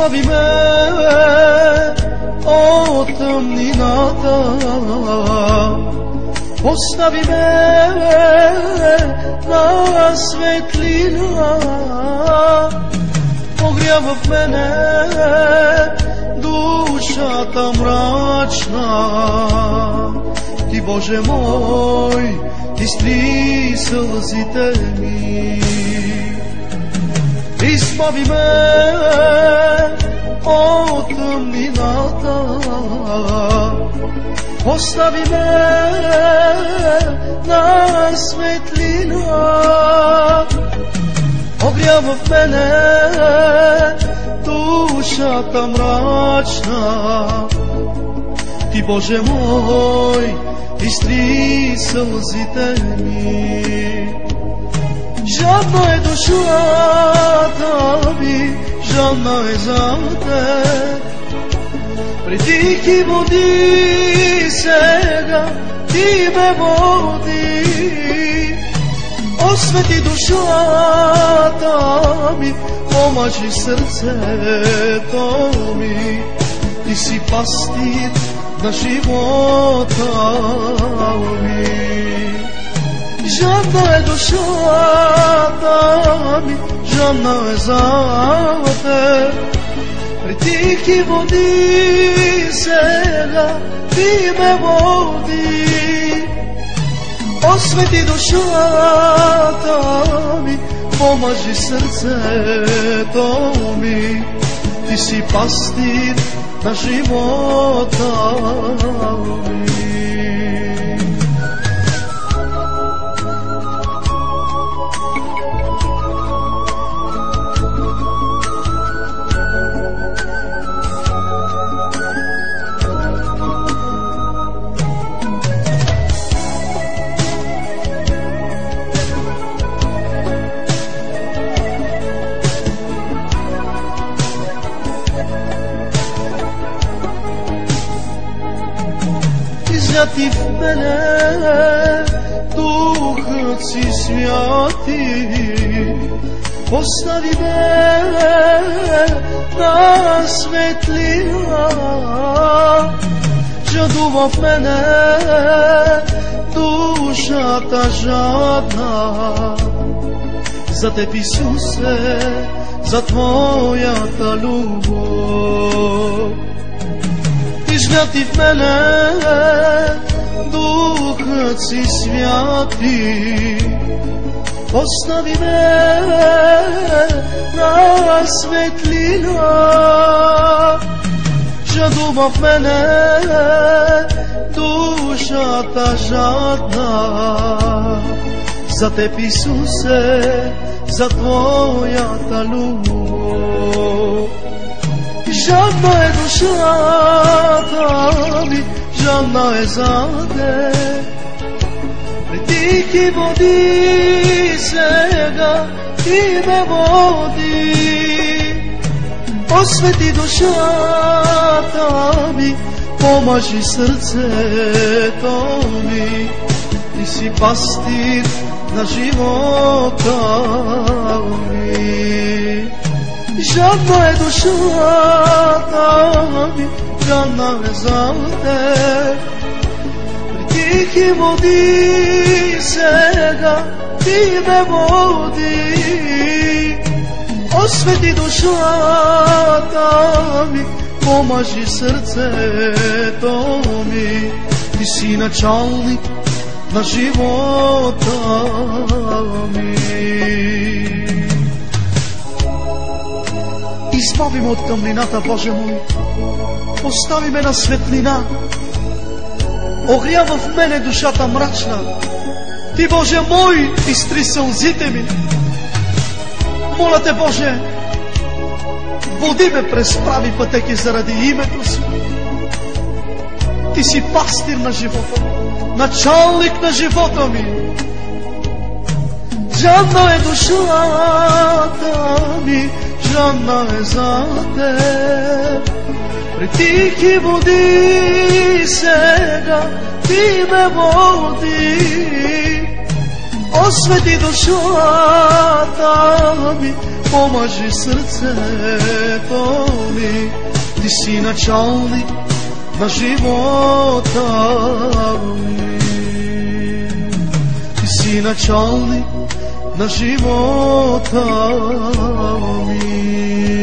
Избави ме от тъмнината, остави ме на светлина, огря в мене душата мрачна. Ти, Боже мой, изтри сълзите ми. Избави ме от тъмнината, остави ме на светлина, огря в мене душата мрачна. Ти, Боже мой, изтри сълзите ми. Жадна е душата ми, жадна е за теб. При тихи води сега ти ме води. Освети душата ми, омъжи сърцето ми. Ти си пастир на живота ми. Жадна е душата ми, жадна е за теб. При тихи води сега ти ме води. Освети душата ми, помажи сърцето ми. Ти си пастир на живота ми. Изляти в мене Духът си святи, остави ме на светлина, жадува в мене душата жадна. За теб, Исусе, за Твоята любов. Изляти в мене Духът си святи, остави ме на светлина, жадува в мене душата жадна. За теб, Исусе, за Твоята любов. Жадна е душата ми, жадна е за теб. При тихи води сега ти ме води. Освети душата ми, помажи сърцето ми. Ти си пастир на живота ми. Жадна е душата ми, жадна е за теб. При тихи води сега ти ме води. Освети душата ми, помажи сърцето ми. Ти си началник на живота ми. Избави ме от тъмнината, Боже мой, остави ме на светлина, огря в мене душата мрачна. Ти, Боже мой, изтри сълзите ми. Моля те, Боже, води ме през прави пътеки заради името си. Ти си пастир на живота ми, началник на живота ми. Жадна е душата ми, жадна е за теб. При тихи води сега ти ме води. Osveti dушата ми, помажи сърцето ми. Ти си началник на живота ми. Ти си началник на живота ми.